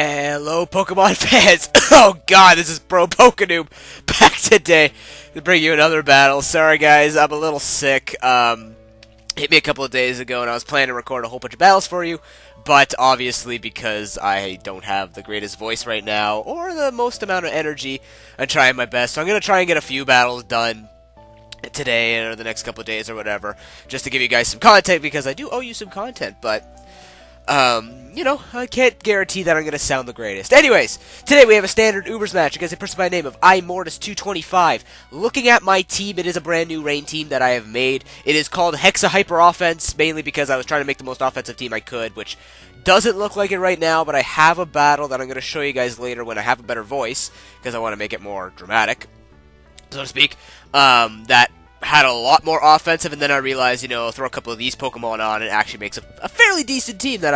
Hello, Pokemon fans! Oh god, this is ProPokeNoob back today to bring you another battle. Sorry guys, I'm a little sick. Hit me a couple of days ago and I was planning to record a whole bunch of battles for you, but obviously because I don't have the greatest voice right now, or the most amount of energy, I'm trying my best. So I'm going to try and get a few battles done today or the next couple of days or whatever, just to give you guys some content, because I do owe you some content, but you know, I can't guarantee that I'm going to sound the greatest. Anyways, today we have a standard Ubers match against a person by the name of iMortis225. Looking at my team, it is a brand new rain team that I have made. It is called Hexa Hyper Offense, mainly because I was trying to make the most offensive team I could, which doesn't look like it right now, but I have a battle that I'm going to show you guys later when I have a better voice, because I want to make it more dramatic, so to speak, that had a lot more offensive, and then I realized, you know, throw a couple of these Pokemon on, it actually makes a fairly decent team that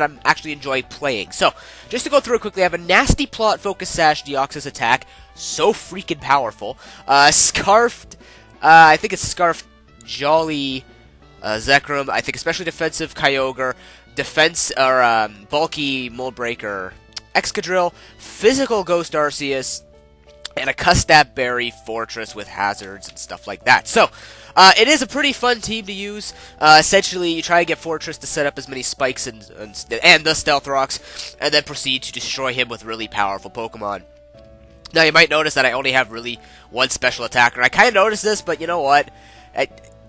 I'm actually enjoy playing. So, just to go through it quickly, I have a Nasty Plot, Focus Sash, Deoxys Attack, so freaking powerful. Scarfed, I think it's Scarfed Jolly Zekrom, I think especially defensive Kyogre, defense, or bulky Mold Breaker Excadrill, physical Ghost Arceus, and a Custap Berry Fortress with hazards and stuff like that. So, it is a pretty fun team to use. Essentially, you try to get Fortress to set up as many spikes and the Stealth Rocks, and then proceed to destroy him with really powerful Pokemon. Now, you might notice that I only have really one special attacker. I kind of noticed this, but you know what?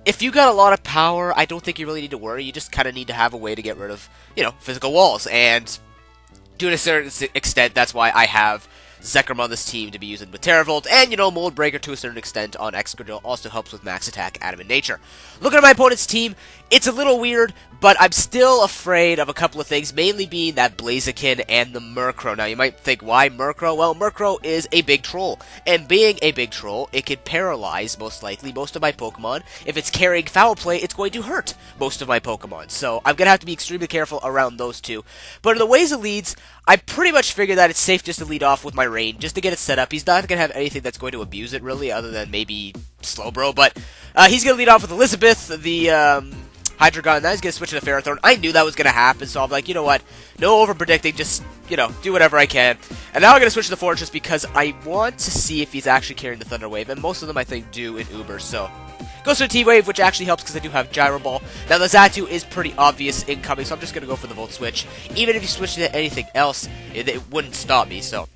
If you got a lot of power, I don't think you really need to worry. You just kind of need to have a way to get rid of, you know, physical walls. And to a certain extent, that's why I have Zekrom on this team to be using with Terravolt, and, you know, Mold Breaker to a certain extent on Excadrill also helps with Max Attack, Adamant Nature. Looking at my opponent's team, it's a little weird, but I'm still afraid of a couple of things, mainly being that Blaziken and the Murkrow. Now, you might think, why Murkrow? Well, Murkrow is a big troll, and being a big troll, it can paralyze, most likely, most of my Pokemon. If it's carrying Foul Play, it's going to hurt most of my Pokemon, so I'm going to have to be extremely careful around those two. But in the ways it leads, I pretty much figured that it's safe just to lead off with my Rain, just to get it set up. He's not going to have anything that's going to abuse it, really, other than maybe Slowbro, but he's going to lead off with Elizabeth, the Hydreigon. Now he's going to switch to the Ferrothorn. I knew that was going to happen, so I'm like, you know what, no over-predicting, just, you know, do whatever I can. And now I'm going to switch to the Fortress because I want to see if he's actually carrying the Thunder Wave, and most of them, I think, do in Uber, so goes to the T-Wave, which actually helps because I do have Gyro Ball. Now, the Xatu is pretty obvious incoming, so I'm just going to go for the Volt Switch. Even if you switch to anything else, it wouldn't stop me, so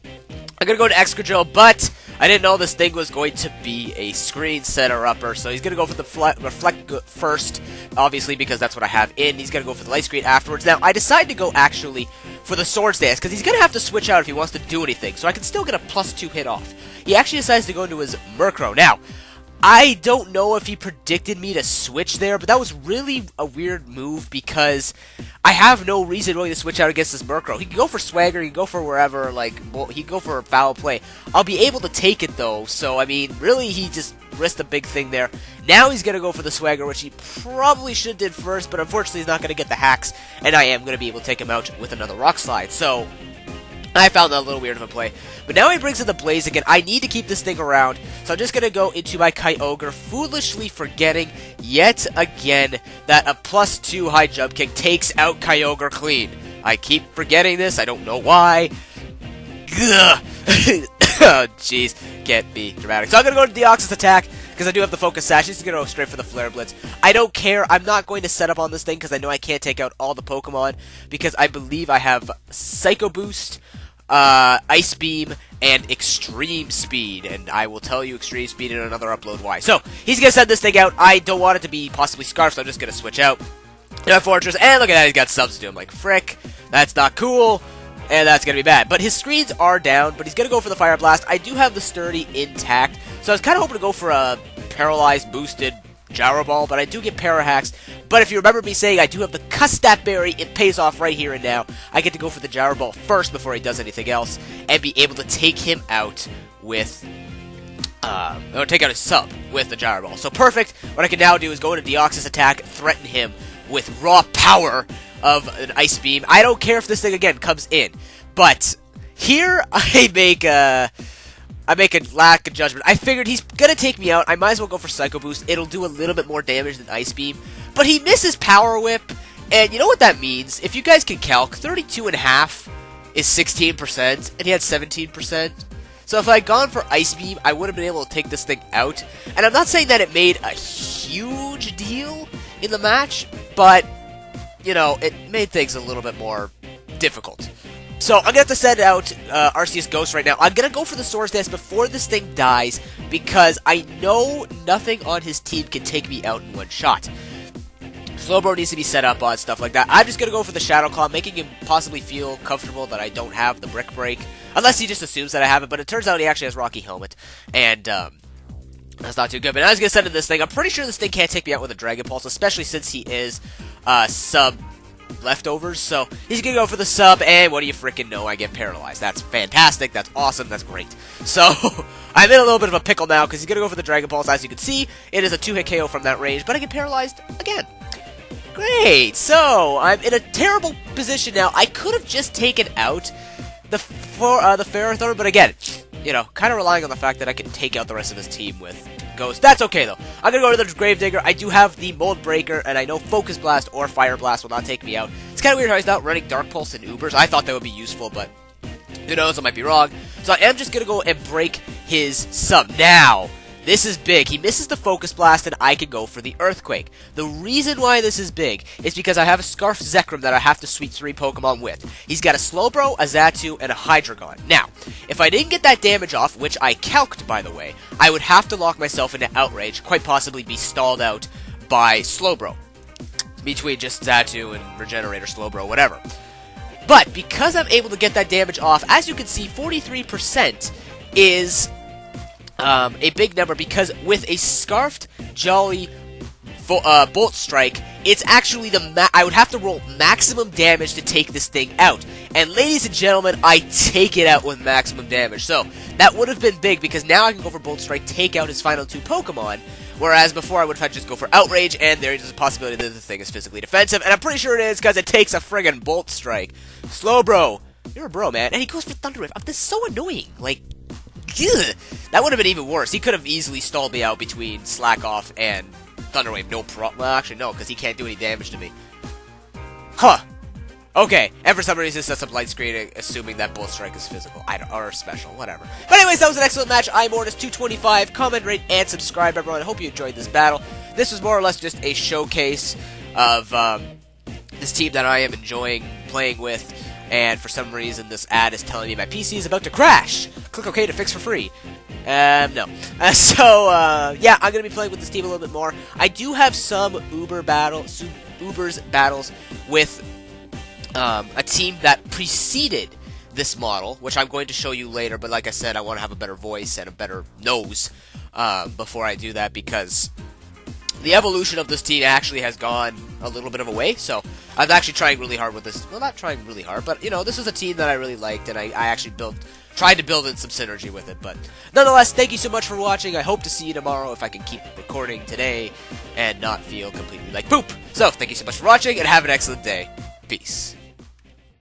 I'm going to go to Excadrill, but I didn't know this thing was going to be a screen setter-upper, so he's going to go for the Reflect first, obviously, because that's what I have in. He's going to go for the Light Screen afterwards. Now, I decided to go, actually, for the Swords Dance, because he's going to have to switch out if he wants to do anything, so I can still get a +2 hit off. He actually decides to go into his Murkrow. Now, I don't know if he predicted me to switch there, but that was really a weird move because I have no reason really to switch out against this Murkrow. He can go for Swagger, he can go for wherever, like, well, he can go for Foul Play. I'll be able to take it though, so I mean, really he just risked a big thing there. Now he's going to go for the Swagger, which he probably should have did first, but unfortunately he's not going to get the hacks, and I am going to be able to take him out with another Rock Slide, so I found that a little weird of a play. But now he brings in the Blaziken. I need to keep this thing around, so I'm just going to go into my Kyogre, foolishly forgetting yet again that a +2 high jump kick takes out Kyogre clean. I keep forgetting this. I don't know why. Ugh. Oh, jeez. Can't be dramatic. So I'm going to go to Deoxys Attack, because I do have the Focus Sash. He's going to go straight for the Flare Blitz. I don't care. I'm not going to set up on this thing, because I know I can't take out all the Pokemon, because I believe I have Psycho Boost, Ice Beam, and Extreme Speed, and I will tell you Extreme Speed in another upload why. So, he's going to send this thing out. I don't want it to be possibly Scarf, so I'm just going to switch out. Fortress, and look at that, he's got Substitute. I'm like, frick, that's not cool, and that's going to be bad. But his screens are down, but he's going to go for the Fire Blast. I do have the Sturdy intact, so I was kind of hoping to go for a Paralyzed, Boosted Gyro Ball, but I do get Para Hacks. But if you remember me saying I do have the Custap Berry, it pays off right here and now. I get to go for the Gyro Ball first before he does anything else, and be able to take him out with, or take out his sub with the Gyro Ball. So perfect. What I can now do is go into Deoxys Attack, threaten him with raw power of an Ice Beam. I don't care if this thing, again, comes in, but here I make a lack of judgment. I figured he's going to take me out. I might as well go for Psycho Boost. It'll do a little bit more damage than Ice Beam. But he misses Power Whip. And you know what that means? If you guys can calc, 32.5 is 16%, and he had 17%. So if I had gone for Ice Beam, I would have been able to take this thing out. And I'm not saying that it made a huge deal in the match, but, you know, it made things a little bit more difficult. So I'm going to have to send out Arceus Ghost right now. I'm going to go for the Swords Dance before this thing dies, because I know nothing on his team can take me out in one shot. Slowbro needs to be set up on stuff like that. I'm just going to go for the Shadow Claw, making him possibly feel comfortable that I don't have the Brick Break. Unless he just assumes that I have it, but it turns out he actually has Rocky Helmet. And, that's not too good. But now he's going to send in this thing. I'm pretty sure this thing can't take me out with a Dragon Pulse, especially since he is, sub leftovers. So, he's going to go for the sub, and what do you freaking know? I get paralyzed. That's fantastic. That's awesome. That's great. So, I'm in a little bit of a pickle now, because he's going to go for the Dragon Pulse. As you can see, it is a 2-hit KO from that range, but I get paralyzed again. Great, so I'm in a terrible position now. I could have just taken out the Ferrothorn, but again, you know, kind of relying on the fact that I can take out the rest of his team with Ghost. That's okay, though. I'm going to go to the Gravedigger. I do have the Mold Breaker, and I know Focus Blast or Fire Blast will not take me out. It's kind of weird how he's not running Dark Pulse and Ubers. I thought that would be useful, but who knows, I might be wrong. So I am just going to go and break his sub. Now, this is big. He misses the Focus Blast, and I can go for the Earthquake. The reason why this is big is because I have a Scarf Zekrom that I have to sweep 3 Pokemon with. He's got a Slowbro, a Xatu, and a Hydreigon. Now, if I didn't get that damage off, which I calced, by the way, I would have to lock myself into Outrage, quite possibly be stalled out by Slowbro. Between just Xatu and Regenerator, Slowbro, whatever. But, because I'm able to get that damage off, as you can see, 43% is a big number, because with a Scarfed Jolly Bolt Strike, it's actually I would have to roll maximum damage to take this thing out. And ladies and gentlemen, I take it out with maximum damage. So, that would have been big, because now I can go for Bolt Strike, take out his final 2 Pokemon, whereas before I would have had to just go for Outrage, and there is a possibility that the thing is physically defensive, and I'm pretty sure it is, because it takes a friggin' Bolt Strike. Slowbro, you're a bro, man. And he goes for Thunder Wave. This is so annoying. Like, ugh. That would have been even worse. He could have easily stalled me out between Slack Off and Thunder Wave. No problem. Well, actually, no, because he can't do any damage to me. Huh. Okay. And for some reason, it sets up Light Screen, assuming that Bolt Strike is physical. Or special. Whatever. But anyways, that was an excellent match. I'm Mortis225. Comment, rate, and subscribe, everyone. I hope you enjoyed this battle. This was more or less just a showcase of this team that I am enjoying playing with. And for some reason, this ad is telling me my PC is about to crash. Click OK to fix for free. No. Yeah, I'm going to be playing with this team a little bit more. I do have some Uber's battles with a team that preceded this model, which I'm going to show you later. But like I said, I want to have a better voice and a better nose before I do that, because the evolution of this team actually has gone a little bit of a way, so I'm actually trying really hard with this. Well, not trying really hard, but, you know, this was a team that I really liked, and I actually tried to build in some synergy with it. But nonetheless, thank you so much for watching. I hope to see you tomorrow if I can keep recording today and not feel completely like poop. So, thank you so much for watching, and have an excellent day. Peace.